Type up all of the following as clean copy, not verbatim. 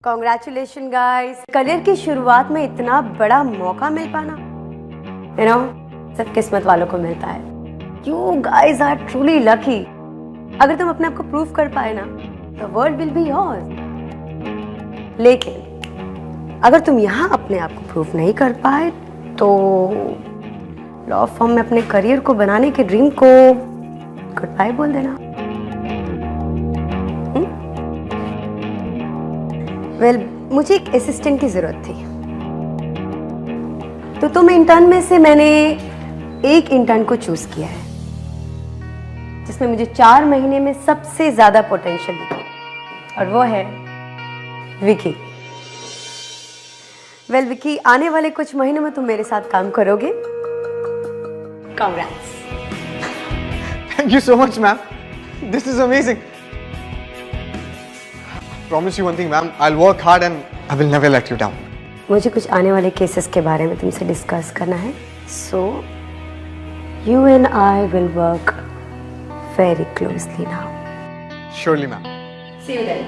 Congratulation guys, career की शुरुआत में इतना बड़ा मौका मिल पाना सिर्फ किस्मत वालों को मिलता है। You guys are truly lucky. अगर तुम अपने आप को प्रूव कर पाए ना, the world will be yours. लेकिन अगर तुम यहाँ अपने आप को प्रूव नहीं कर पाए तो लॉ फॉर्म में अपने करियर को बनाने के ड्रीम को गुड बाय बोल देना। मुझे एक असिस्टेंट की जरूरत थी, तो तुम इंटर्न में से मैंने एक इंटर्न को चूज किया है जिसमें मुझे 4 महीने में सबसे ज्यादा पोटेंशियल दिखा, और वो है विकी। विकी, आने वाले कुछ महीनों में तुम मेरे साथ काम करोगे। Congrats. Thank you so much, ma'am. This is amazing. Promise you one thing, ma'am. I'll work hard and I will never let you down. मुझे कुछ आने वाले केसेस के बारे में तुमसे डिस्कस करना है, so you and I will work very closely now. Surely, ma'am. See you then.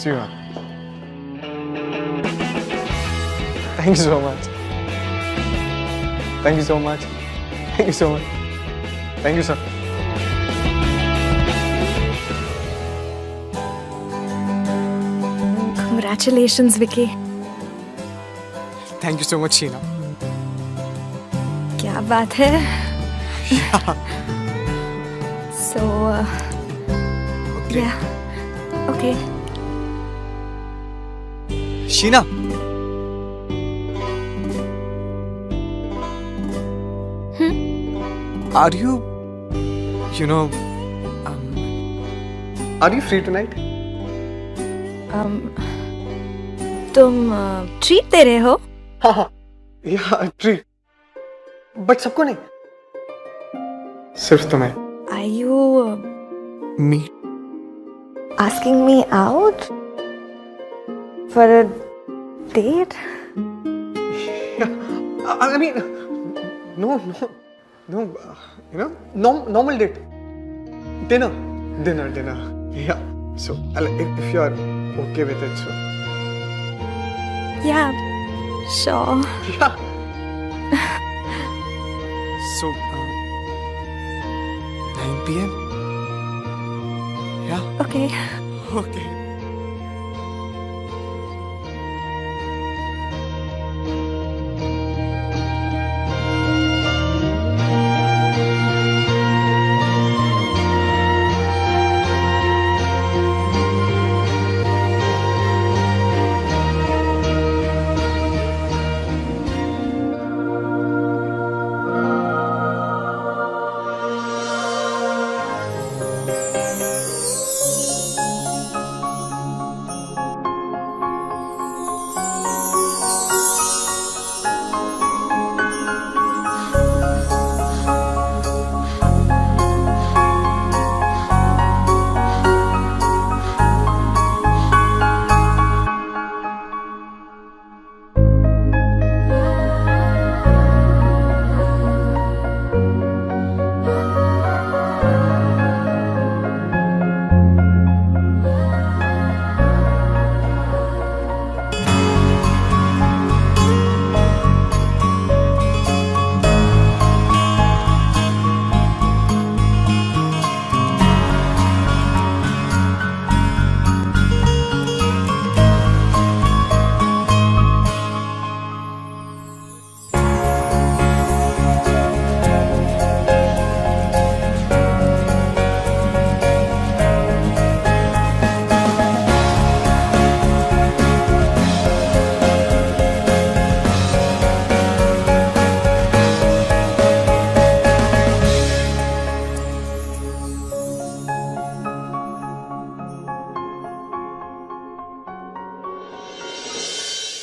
See you, ma'am. Thank you so much. Thank you so much. Thank you so much. Thank you, sir. Congratulations, Vicky. Thank you so much, Sheena. क्या बात है? So, Okay. yeah, okay. Sheena. Are you are you free tonight? तुम treat दे रहे हो? हाँ, yeah, treat. But सबको नहीं, सिर्फ तुम्हें। Are you Me? asking me out for a date? I mean, no, normal date. Dinner. Yeah. So, if you are okay with it, so. Yeah, sure. Yeah. So, 9 p.m. Yeah. Okay. Okay.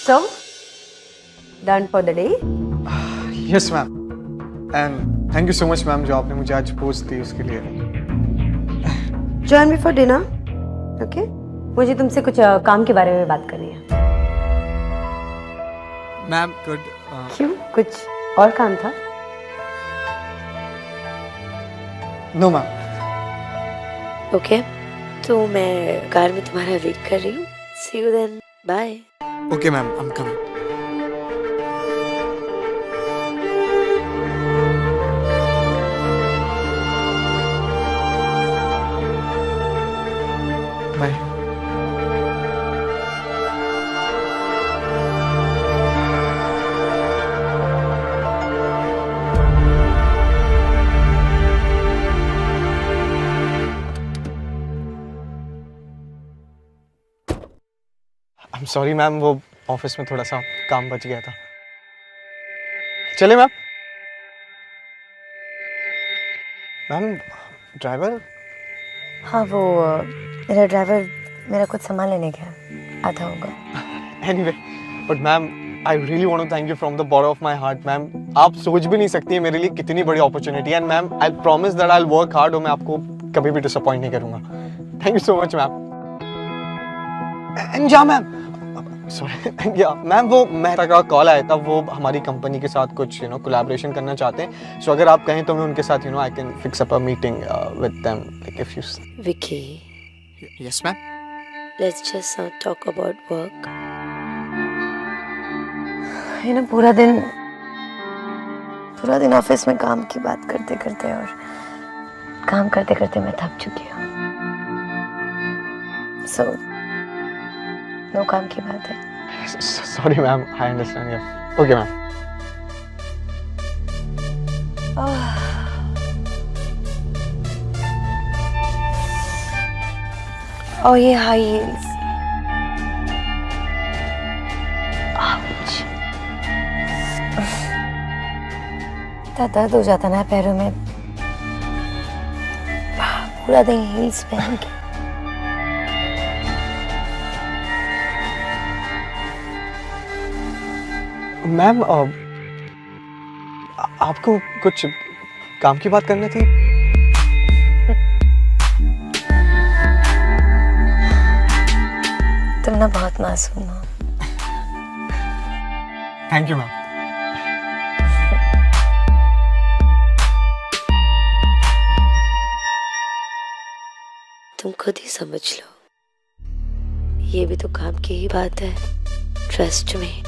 So, done for the day? Yes, ma'am. And thank you so much, ma'am, जो आपने मुझे आज post दी उसके लिए। Join me for dinner, okay? मुझे तुमसे कुछ काम के बारे में बात करनी है। Ma'am, good. क्यों, कुछ और काम था? No ma'am. ओके, तो मैं कार में तुम्हारा वेट कर रही हूँ। See you then. Bye. Okay, ma'am, I'm coming. Bye. I'm sorry, ma'am, वो ऑफिस में थोड़ा सा काम बच गया था। चले मैम। Ma'am, driver? हाँ वो मेरा ड्राइवर मेरा कुछ सामान लेने गया, आता होगा। Anyway, but ma'am, I really want to thank you from the bottom of my heart, ma'am. आप सोच भी नहीं सकती है मेरे लिए कितनी बड़ी अपॉर्चुनिटी है, and ma'am, I promise that I'll work hard और मैं आपको कभी भी डिसअपॉइंट नहीं करूँगा। Thank you so much, ma'am. And या मैम, सॉरी, या मैम, वो मेहता का कॉल आया था, वो हमारी कंपनी के साथ कुछ कोलैबोरेशन करना चाहते हैं। सो अगर आप कहें तो मैं उनके साथ I can fix up a meeting with them, like if you. Vicky, yes ma'am. Let's just not talk about work. ये ना पूरा दिन ऑफिस में काम की बात करते करते और काम करते करते मैं थक चुकी हूँ। सो नो काम की बात है। Sorry ma'am, I understand. या ओके मैम। और ये हाई हील्स, इतना दर्द हो जाता ना पैरों में पूरा दिन हील्स पहन के। मैम, आपको कुछ काम की बात करनी थी? तुम ना बहुत मासूम हो। Thank you ma'am. तुम खुद ही समझ लो, ये भी तो काम की ही बात है। ट्रस्ट में।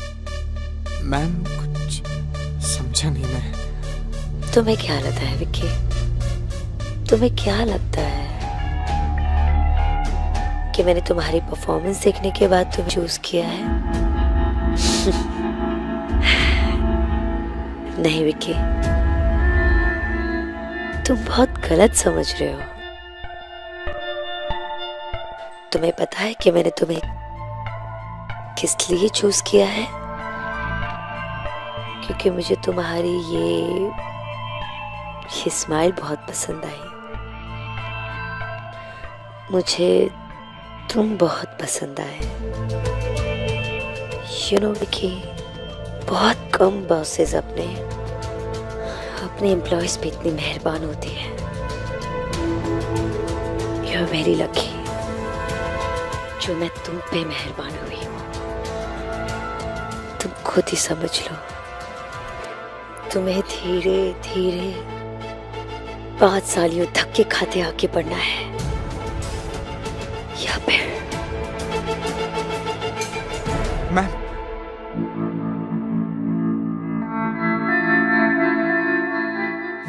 मैम, कुछ समझा नहीं मैं। तुम्हें क्या लगता है विक्की, तुम्हें क्या लगता है कि मैंने तुम्हारी परफॉर्मेंस देखने के बाद तुम्हें चूज किया है? नहीं विक्की, तुम बहुत गलत समझ रहे हो। तुम्हें पता है कि मैंने तुम्हें किस लिए चूज किया है? क्योंकि मुझे तुम्हारी ये स्माइल बहुत पसंद आई। मुझे तुम बहुत पसंद आए। यू नो विकी, बहुत कम बॉसेस अपने एम्प्लॉयज पे इतनी मेहरबान होती हैं। यू आर वेरी लकी जो मैं तुम पे मेहरबान हुई हूँ। तुम खुद ही समझ लो, तुम्हें धीरे धीरे 5 सालियों धक्के खाते आगे बढ़ना है, या फिर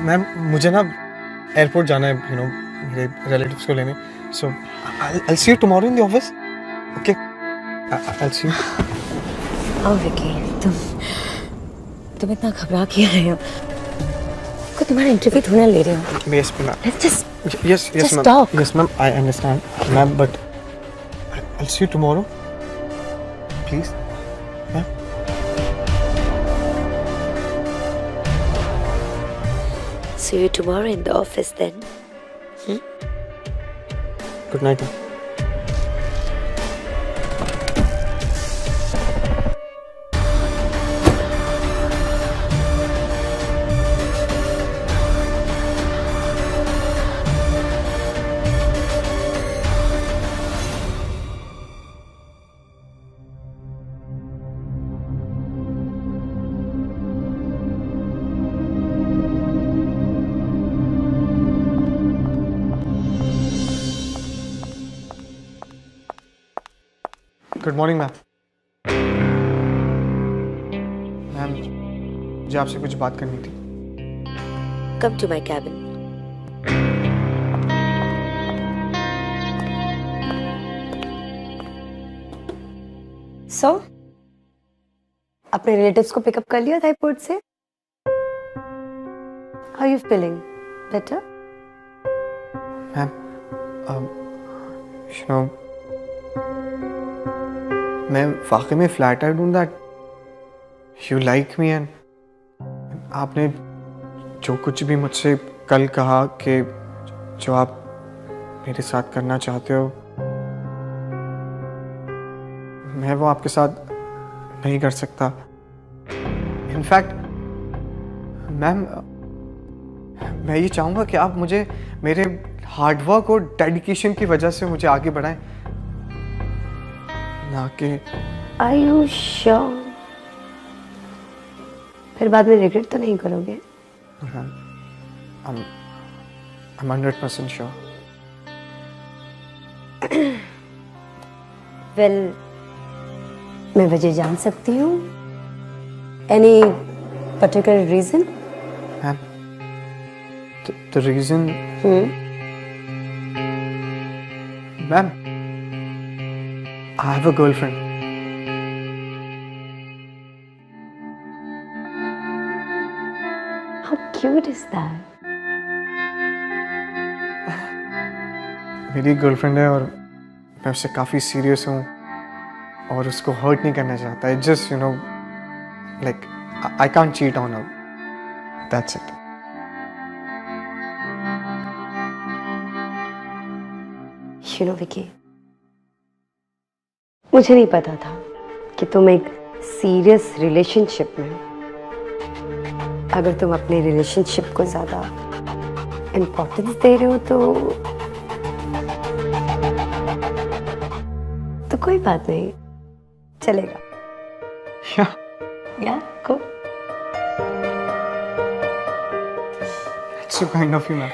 मैम, मुझे ना एयरपोर्ट जाना है, मेरे रिलेटिव्स को लेने। सो I'll see you tomorrow in the office. Okay, I'll see you. आओ विकी, तुम इतना घबरा क्यों रहे हो? को तुम्हारा इंटरव्यू थोड़ा ले रहे हो। Yes, ma'am. Let's just Yes, just ma'am. talk. Yes, ma'am. I understand, ma'am. But I'll see you tomorrow. Please, ma'am. see you tomorrow in the office then. Good night, ma'am. Good morning, ma'am. मुझे आपसे कुछ बात करनी थी। Come to my cabin. So अपने relatives को pick up कर लिया था एयरपोर्ट से? How you feeling? Better? Ma'am, you know, मैं वाकई में फ्लैटर्ड हूँ that you like me and आपने जो कुछ भी मुझसे कल कहा कि जो आप मेरे साथ करना चाहते हो मैं वो आपके साथ नहीं कर सकता। इनफैक्ट मैम, मैं ये चाहूँगा कि आप मुझे मेरे हार्डवर्क और डेडिकेशन की वजह से मुझे आगे बढ़ाएं, ना कि Are you sure? फिर बाद में रिग्रेट तो नहीं करोगे? I'm 100% sure. Well, मैं वजह जान सकती हूँ? Any particular reason? Ma'am, the reason, ma'am, I have a girlfriend. How cute is that? मेरी गर्लफ्रेंड है और मैं उससे काफ़ी सीरियस हूँ और उसको हर्ट नहीं करना चाहता। It just, you know, like I can't cheat on her. That's it. You know, Vicky, मुझे नहीं पता था कि तुम एक सीरियस रिलेशनशिप में हो। अगर तुम अपने रिलेशनशिप को ज्यादा इम्पोर्टेंस दे रहे हो तो कोई बात नहीं, चलेगा। Yeah, या को it's so kind of you, ma'am.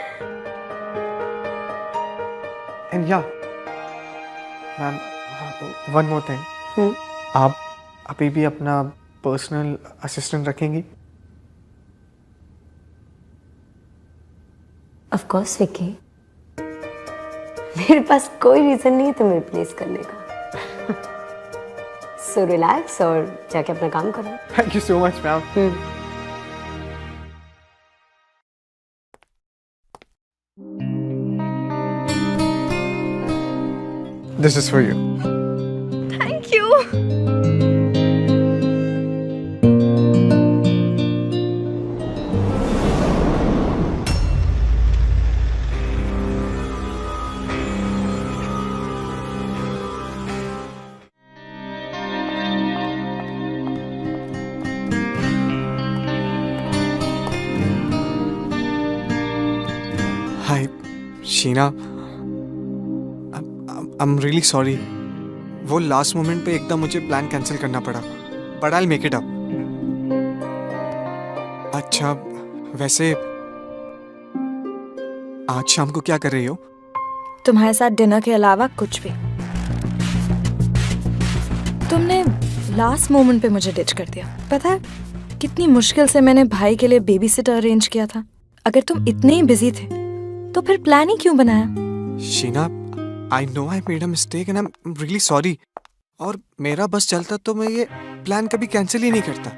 And yeah, ma'am, one more thing. आप अभी भी अपना पर्सनल असिस्टेंट रखेंगी? ऑफ कोर्स विकी, मेरे पास कोई रीजन नहीं है तुम्हें रिप्लेस करने का। सो रिलैक्स और जाके अपना काम करो। Thank you so much, ma'am. This is for you. Thank you. Hi, Sheena. I'm really sorry. वो लास्ट मोमेंट पे एकदम मुझे प्लान कैंसिल करना पड़ा, but I'll make it up. अच्छा, वैसे आज शाम को क्या कर रही हो? तुम्हारे साथ डिनर के अलावा कुछ भी। तुमने लास्ट मोमेंट पे मुझे डिच कर दिया। पता है कितनी मुश्किल से मैंने भाई के लिए बेबी सिटर अरेंज किया था। अगर तुम इतने ही बिजी थे तो फिर प्लान ही क्यों बनाया? Sheena, I know I made a mistake and I'm really sorry. और मेरा बस चलता तो मैं ये प्लान कभी कैंसिल ही नहीं करता।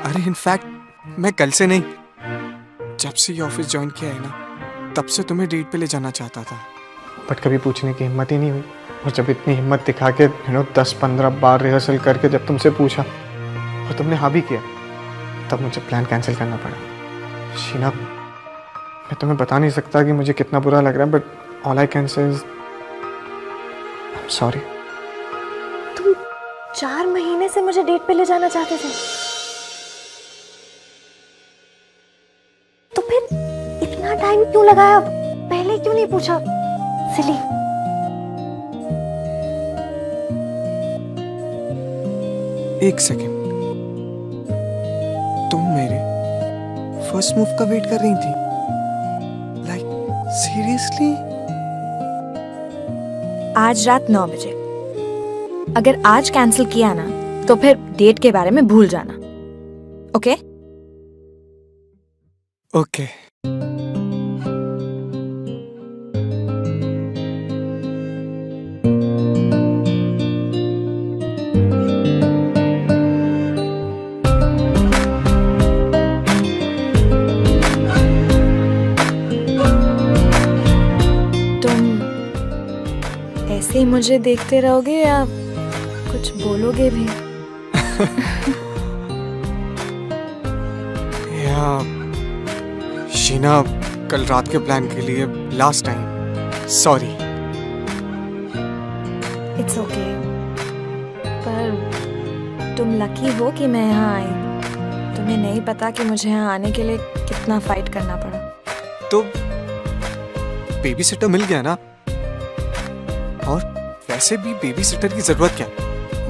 अरे इनफैक्ट मैं कल से नहीं, जब से ये ऑफिस ज्वाइन किया है ना, तब से तुम्हें डेट पे ले जाना चाहता था, बट कभी पूछने की हिम्मत ही नहीं हुई। और जब इतनी हिम्मत दिखा के 10-15 बार रिहर्सल करके जब तुमसे पूछा और तुमने हाँ भी किया, तब मुझे प्लान कैंसिल करना पड़ा। शीना, मैं तुम्हें बता नहीं सकता कि मुझे कितना बुरा लग रहा है, but all I can say is I am sorry. तुम 4 महीने से मुझे डेट पे ले जाना चाहते थे, तो फिर इतना टाइम क्यों लगाया? पहले क्यों नहीं पूछा? सिली। एक सेकेंड, तुम मेरे फर्स्ट मूव का वेट कर रही थी? Like seriously? आज रात 9 बजे। अगर आज कैंसिल किया ना तो फिर डेट के बारे में भूल जाना, ओके? ओके। तुम ऐसे ही मुझे देखते रहोगे या कुछ बोलोगे भी? या शीना, कल रात के प्लान के लिए last time sorry. It's okay. पर तुम लकी हो कि मैं यहाँ आई। तुम्हें नहीं पता कि मुझे यहाँ आने के लिए कितना फाइट करना पड़ा। तो बेबी सिटर मिल गया ना, और वैसे भी बेबी सिटर की जरूरत क्या?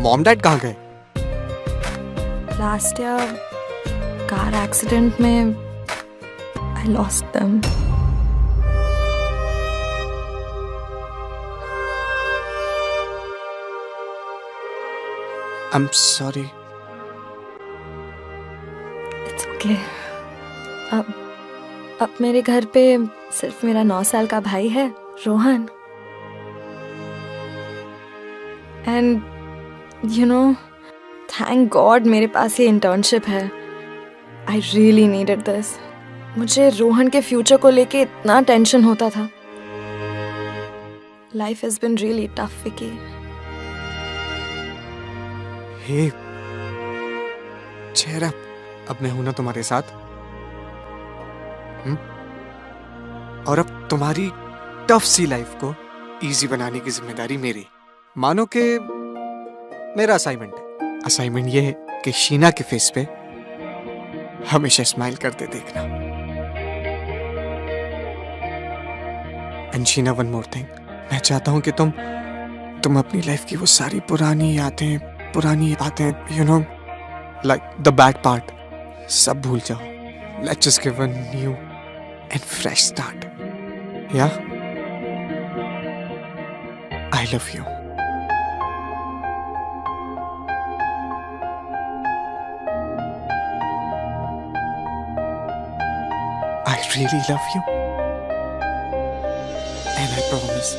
मॉम डैड कहाँ गए? लास्ट ईयर कार एक्सीडेंट में I lost them. I'm sorry. It's okay. अब मेरे घर पे सिर्फ मेरा 9 साल का भाई है, Rohan. And you know, thank God मेरे पास ये इंटर्नशिप है। I really needed this. मुझे रोहन के फ्यूचर को लेके इतना टेंशन होता था। Life has been really tough, Vicky. हे चेहरा, अब मैं हूं ना तुम्हारे साथ। और अब तुम्हारी टफ सी लाइफ को इजी बनाने की जिम्मेदारी मेरी। मानो कि मेरा असाइनमेंट है। असाइनमेंट ये है कि शीना के फेस पे हमेशा स्माइल करते देखना। And Sheena, one more thing, मैं चाहता हूं कि तुम अपनी लाइफ की वो सारी पुरानी बातें, you know, like the bad part, सब भूल जाओ। Let's just give a new and fresh start. या I love you. I really love you, and I promise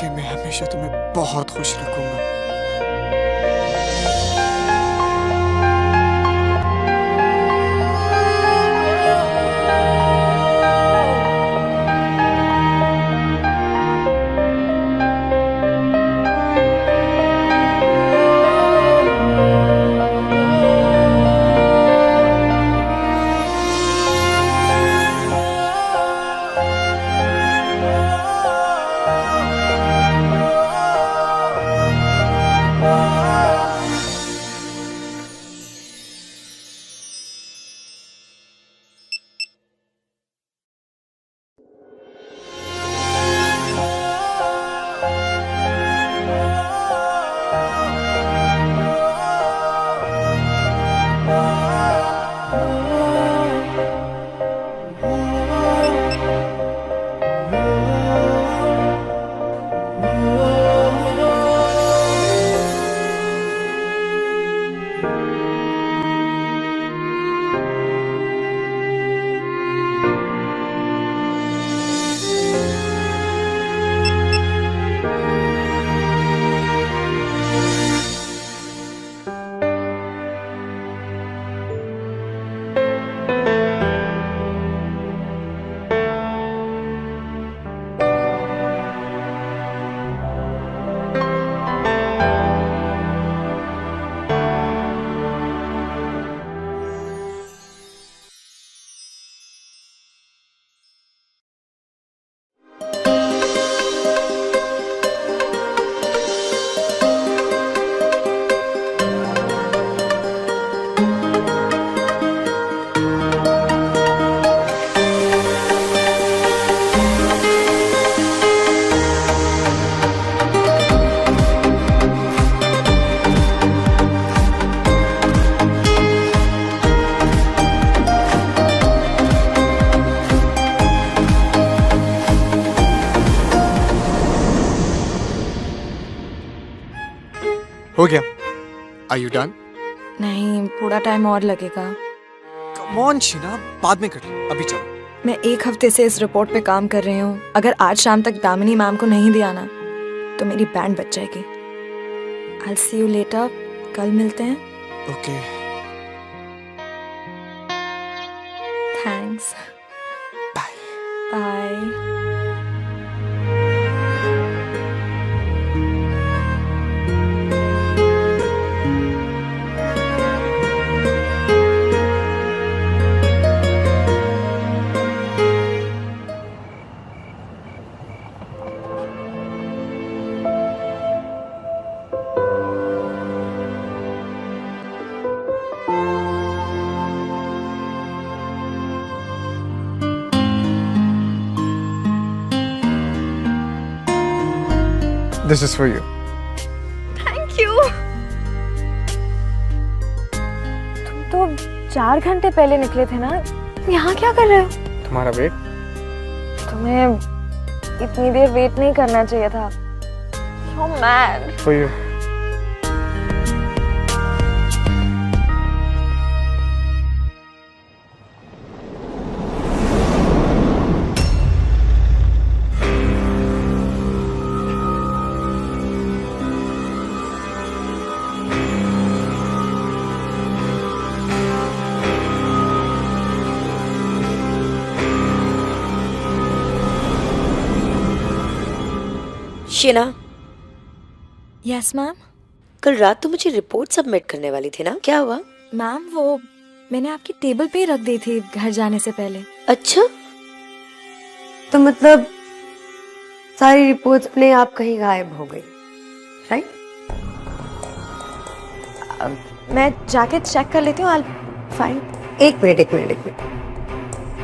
कि मैं हमेशा तुम्हें बहुत खुश रखूंगा। हो गया? Are you done? नहीं, थोड़ा टाइम और लगेगा। कम ऑन शीना, बाद में कर लो, अभी चलो। मैं 1 हफ्ते से इस रिपोर्ट पे काम कर रही हूँ। अगर आज शाम तक दामिनी मैम को नहीं दिया ना तो मेरी बैंड बच जाएगी। I'll see you later. कल मिलते हैं। Okay. Thanks. Bye. Bye. This is for you. Thank you. तुम तो 4 घंटे पहले निकले थे ना? यहाँ क्या कर रहे हो? तुम्हारा वेट। तुम्हें इतनी देर वेट नहीं करना चाहिए था। You're mad. For you. Sheena, Yes, ma'am. कल रात तो मुझे रिपोर्ट सबमिट करने वाली थी ना, क्या हुआ? मैम वो मैंने आपकी टेबल पे ही रख दी थी घर जाने से पहले। अच्छा, तो मतलब सारी रिपोर्ट्स अपने आप कहीं गायब हो गई, राइट? मैं जाके चेक कर लेती हूँ। फाइन। एक minute.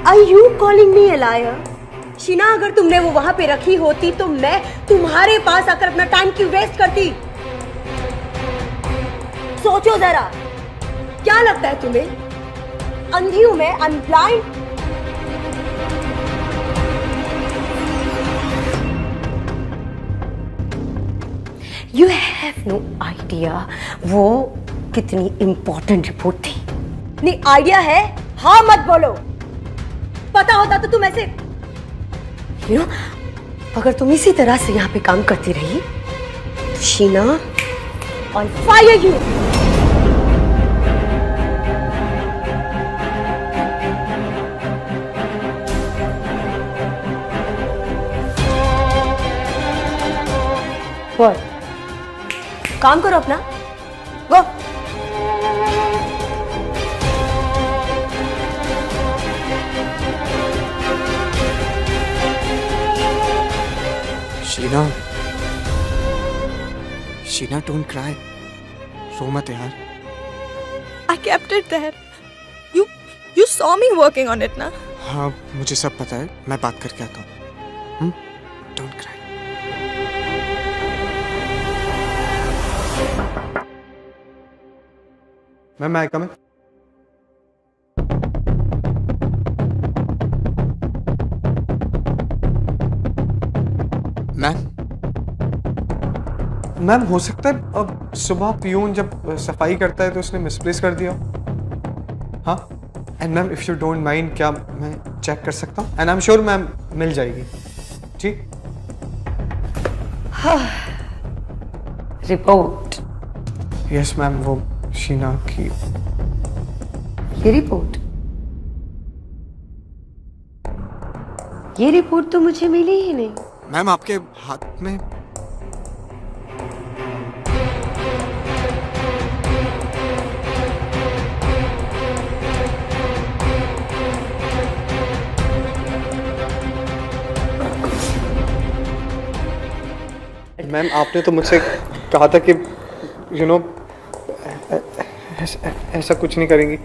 Are you calling me a liar? Sheena, अगर तुमने वो वहां पे रखी होती तो मैं तुम्हारे पास आकर अपना टाइम क्यों वेस्ट करती? सोचो जरा, क्या लगता है तुम्हें? अंधी हूं मैं, I'm blind? You have no idea वो कितनी इंपॉर्टेंट रिपोर्ट थी। नहीं आइडिया है? हाँ मत बोलो। पता होता तो तुम ऐसे You know, अगर तुम इसी तरह से यहाँ पे काम करती रही तो Sheena, I'll fire you. What? काम करो अपना, गो। Sheena, don't cry. रो मत यार। I kept it there. You saw me working on it, ना? हाँ, मुझे सब पता है, मैं बात करके आता हूँ। Don't cry. Ma'am, I come in? Ma'am, हो सकता है अब सुबह पियून जब सफाई करता है तो उसने मिसप्लेस कर दिया। हाँ, and ma'am if you don't mind, क्या मैं चेक कर सकता हूँ? And I am sure ma'am मिल जाएगी। जी। रिपोर्ट? यस मैम, वो शीना की ये रिपोर्ट? ये रिपोर्ट तो मुझे मिली ही नहीं। मैम, आपके हाथ में मैम, आपने तो मुझसे कहा था कि ऐसा कुछ नहीं करेंगी।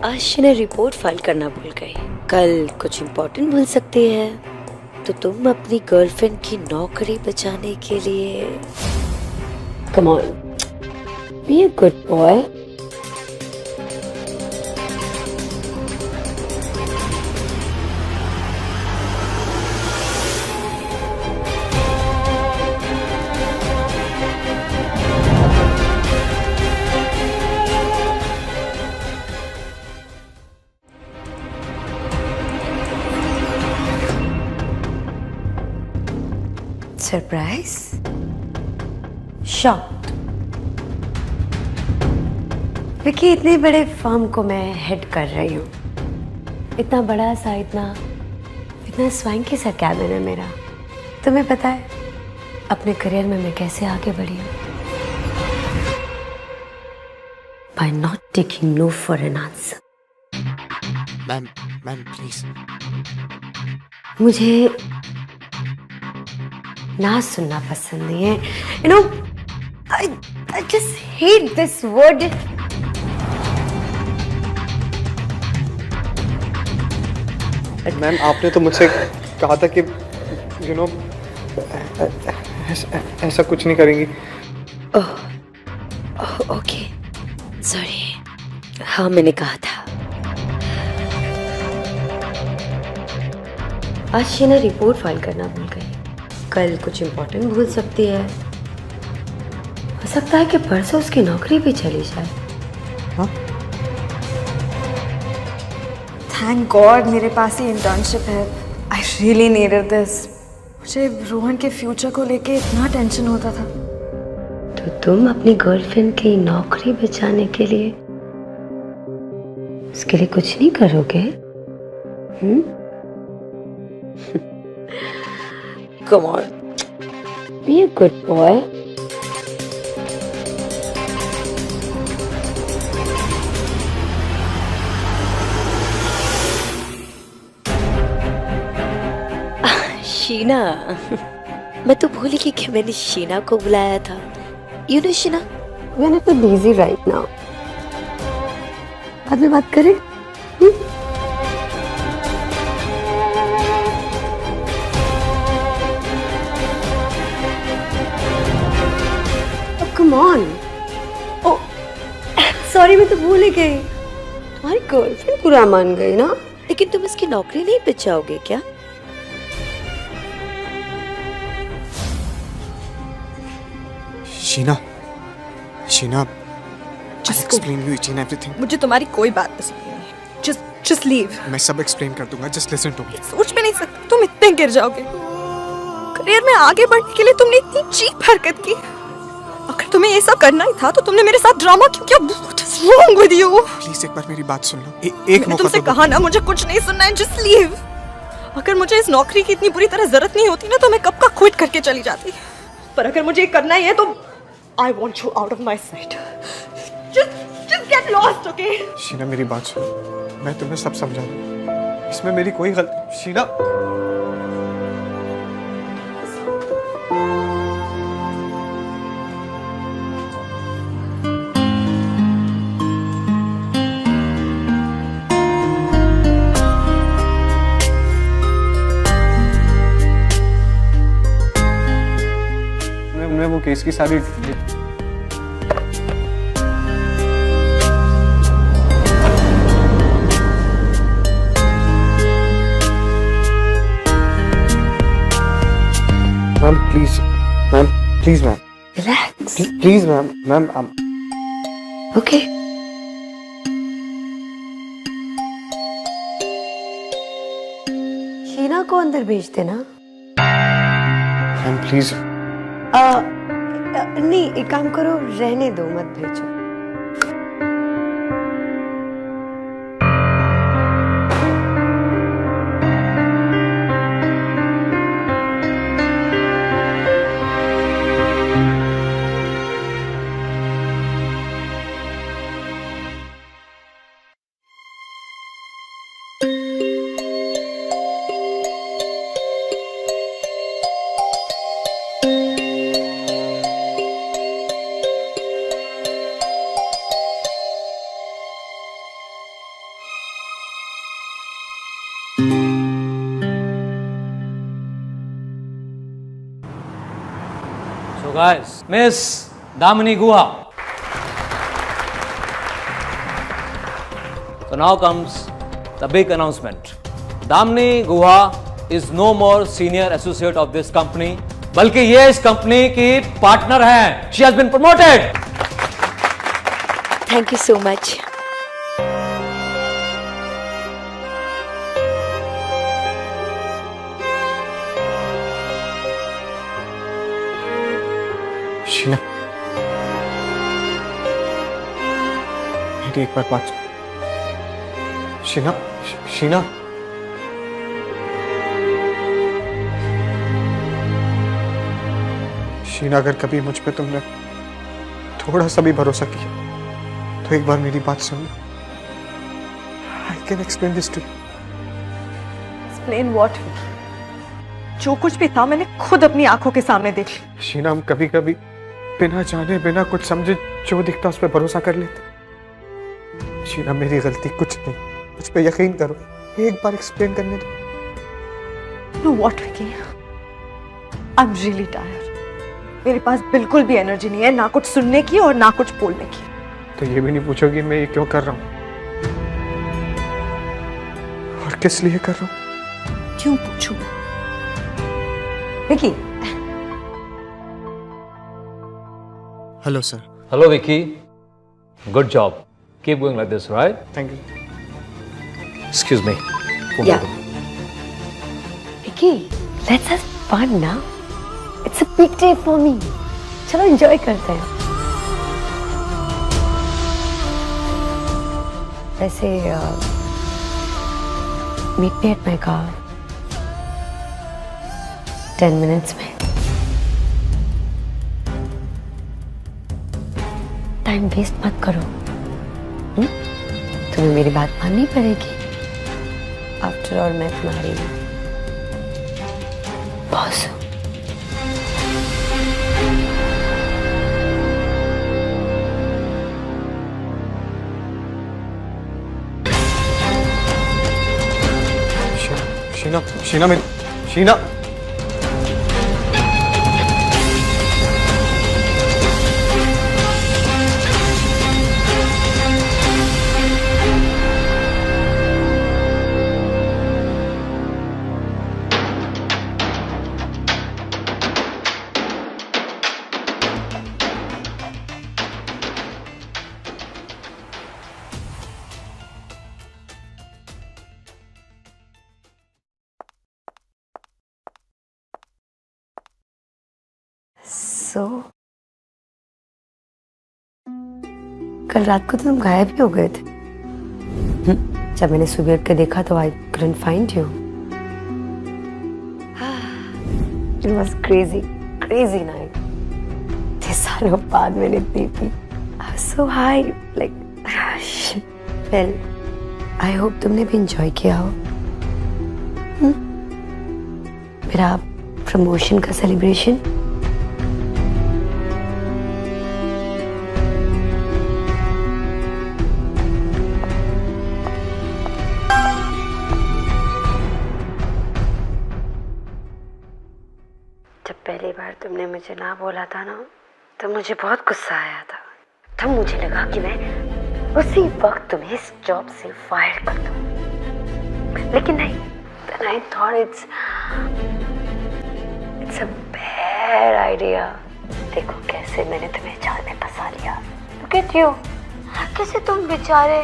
आज शीना रिपोर्ट फाइल करना भूल गई, कल कुछ इम्पोर्टेंट भूल सकती है, तो तुम अपनी गर्लफ्रेंड की नौकरी बचाने के लिए come on, be a good boy. Surprise, shocked. Vicky, इतने बड़े फर्म को मैं हेड कर रही हूँ, इतना बड़ा सा, इतना स्वांकी सा कैबिन है मेरा। तुम्हें पता है अपने करियर में मैं कैसे आगे बढ़ी हूँ? By not taking no for an answer. Ma'am please. मुझे ना सुनना पसंद नहीं है। You know, I just hate this word. Ma'am आपने तो मुझसे कहा था कि यू नो ऐसा कुछ नहीं करेंगी। Okay, sorry. हाँ, मैंने कहा था। आज शीना रिपोर्ट फाइल करना भूल गई। कल कुछ इम्पोर्टेंट भूल सकती है। हो सकता है कि परसों उसकी नौकरी भी चली जाए। हाँ? थैंक गॉड मेरे पास ही इंटर्नशिप है। I really needed this. मुझे रोहन के फ्यूचर को लेके इतना टेंशन होता था। तो तुम अपनी गर्लफ्रेंड की नौकरी बचाने के लिए उसके लिए कुछ नहीं करोगे? Come on, be a good boy. Sheena, मैं तो भूल गई कि मैंने शीना को बुलाया था। You know Sheena, we're not busy right now. बाद में बात करें? Come on. Oh, sorry, मैं तो भूल ही गई। तुम्हारी गर्लफ्रेंड बुरा मान गई ना? लेकिन तुम इसकी नौकरी नहीं बचाओगे क्या? Sheena, just explain you each and everything. मुझे तुम्हारी कोई बात पसंद नहीं है। Just leave. मैं सब एक्सप्लेन कर दूंगा, just listen to me. सोच भी नहीं सकती तुम इतने गिर जाओगे। करियर में आगे बढ़ने के लिए तुमने इतनी चीप हरकत की। अगर तुम्हें ये सब करना ही था तो तुमने मेरे साथ ड्रामा क्यों किया? What is wrong with you? Please एक बार मेरी बात सुन लो। एक मैंने मौका तुमसे तो दो। कहा ना, मुझे कुछ नहीं सुनना है। Just leave. अगर मुझे इस नौकरी की इतनी बुरी तरह जरूरत नहीं होती ना तो मैं कब का क्विट करके चली जाती। पर अगर मुझे ये करना ही है तो I want you out of my sight. Just get lost, okay? Sheena मेरी बात सुनो, मैं तुम्हें सब समझा दूँ। इसमें मेरी कोई गलती। शीना, मैं वो केस की सारी please ma'am Relax. Please ma'am Okay. Sheena को अंदर भेज देना। Ma'am please. नहीं, एक काम करो, रहने दो, मत भेजो। So guys, Miss Damini Guha. So now comes the big announcement. Damini Guha is no more senior associate of this company, बल्कि ये इस कंपनी की पार्टनर है. She has been promoted. Thank you so much. Sheena, मेरी एक बार बात सुन। शीना, शीना, शीना, अगर कभी मुझ पे तुमने थोड़ा सा भी भरोसा किया तो एक बार मेरी बात सुन। I can explain this to you. Explain what? जो कुछ भी था मैंने खुद अपनी आंखों के सामने देख लिया। शीना, हम कभी कभी बिना जाने बिना कुछ समझे जो दिखता उस पर भरोसा कर लेते। शीना, मेरी गलती कुछ नहीं, मुझ पे यकीन करो, एक बार एक्सप्लेन करने दो। Know what Vicky, I am really tired. मेरे पास बिल्कुल भी एनर्जी नहीं है, ना कुछ सुनने की और ना कुछ बोलने की। तो ये भी नहीं पूछोगी मैं ये क्यों कर रहा हूँ और किस लिए कर रहा हूँ? क्यों पूछूं? Vicky, hello sir. Hello, Vicky. Good job. Keep going like this, right? Thank you. Excuse me. Yeah. Vicky, let's have fun now. It's a big day for me. चलो enjoy करते हैं। वैसे meet me at my car 10 minutes में। Time waste मत करो। तुम्हें मेरी बात माननी पड़ेगी। आफ्टर ऑल मैं तुम्हारी बॉस हूँ। शीना, शीना, मेरी शीना। So, कल रात को तो तुम गायब ही हो गए थे। जब मैंने सुबह उठ के देखा तो I couldn't find you. It was crazy, crazy night. 3 सालों बाद मैंने देखी। I was so high, like, well, I hope तुमने भी enjoy किया हो। मेरा प्रमोशन का सेलिब्रेशन। जब पहली बार तुमने मुझे ना बोला था ना, तो मुझे बहुत गुस्सा आया था। तब मुझे लगा कि मैं उसी वक्त तुम्हें इस जॉब से फायर कर दूं। लेकिन नहीं, then I thought it's a bad idea. देखो कैसे मैंने तुम्हें जाल में फंसा लिया। Look at you. कैसे तुम बेचारे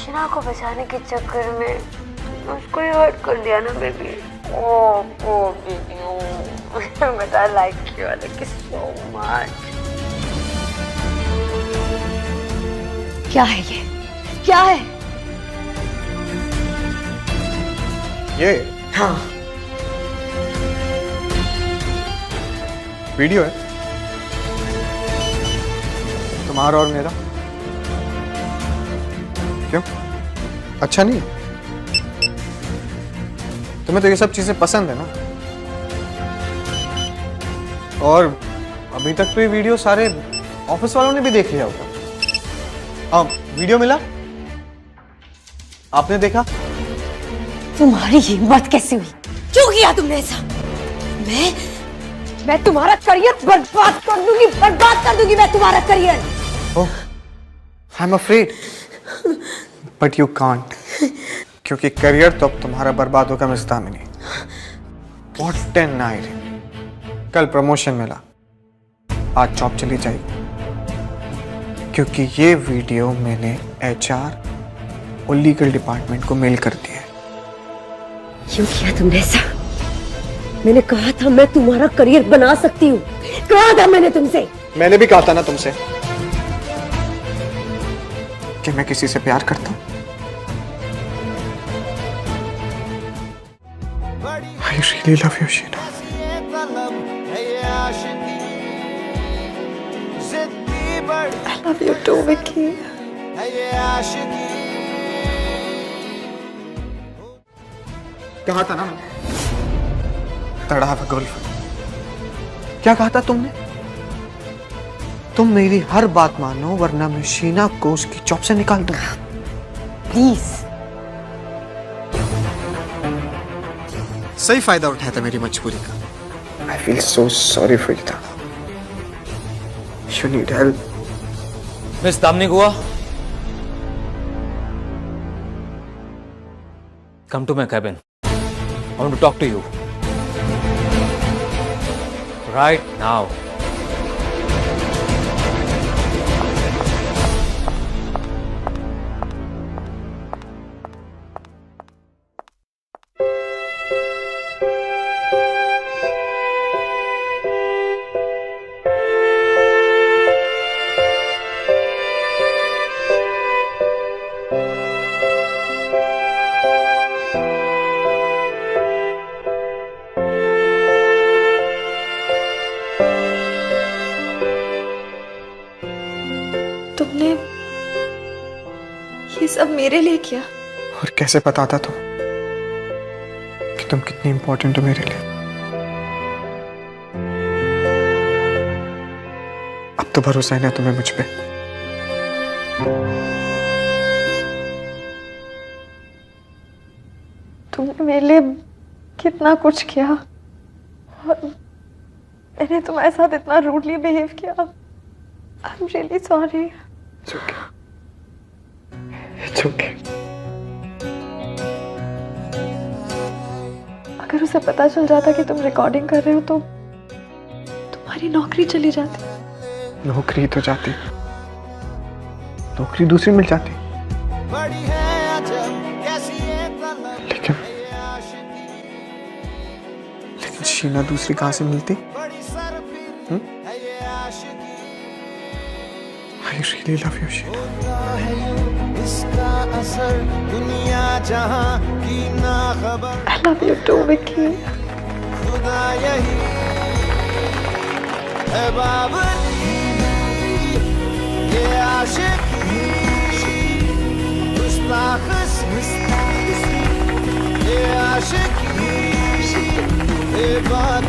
शिना को बचाने के चक्कर में उसको ही हर्ट कर दिया ना baby. Oh, baby. But I like you. I like you so much. क्या है ये? क्या है? ये हाँ, वीडियो है तुम्हारा और मेरा। क्यों, अच्छा नहीं? तुम्हें तो ये सब चीजें पसंद है ना? और अभी तक तो ये वीडियो सारे ऑफिस वालों ने भी देख लिया होगा। वीडियो मिला? आपने देखा? तुम्हारी हिम्मत कैसे हुई? क्यों किया तुमने ऐसा? मैं तुम्हारा करियर बर्बाद कर दूंगी मैं तुम्हारा career. Oh, I'm afraid, but you can't, क्योंकि करियर तो अब तुम्हारा बर्बाद होगा miss Damini. What a night! कल प्रमोशन मिला, आज जॉब चली जाएगी, क्योंकि ये वीडियो मैंने HR और लीगल डिपार्टमेंट को मेल कर दिया है। क्यों किया तुमने ऐसा? मैंने कहा था मैं तुम्हारा करियर बना सकती हूँ। कहा था मैंने तुमसे। मैंने भी कहा था ना तुमसे कि मैं किसी से प्यार करता हूँ। I really love you, Sheena. I love you too, Vicky. कहा था ना मैंने, तड़ा हुआ गर्लफ्रेंड। क्या कहा था तुमने? तुम मेरी हर बात मानो वरना मैं शीना को उसकी जॉब से निकाल दूंगा। प्लीज। सही फायदा उठाया था मेरी मजबूरी का। I feel so sorry for you. You need help. Miss Damni Guha, come to my cabin. I want to talk to you. Right now. तुमने ये सब मेरे लिए किया? और कैसे पता था तुम कि तुम कितनी इंपॉर्टेंट हो मेरे लिए? अब तो भरोसा है ना तुम्हें मुझ पे? तुमने मेरे लिए कितना कुछ किया और मैंने तुम्हारे साथ इतना रूडली बिहेव किया। I'm really sorry. It's okay. It's okay. अगर उसे पता चल जाता कि तुम रिकॉर्डिंग कर रहे हो तो तुम्हारी नौकरी चली जाती। नौकरी तो जाती, नौकरी दूसरी मिल जाती, लेकिन शीना दूसरी कहां से मिलती? I really love you, Sheena. I love you too, Vicky. ये आशिकी, ये बात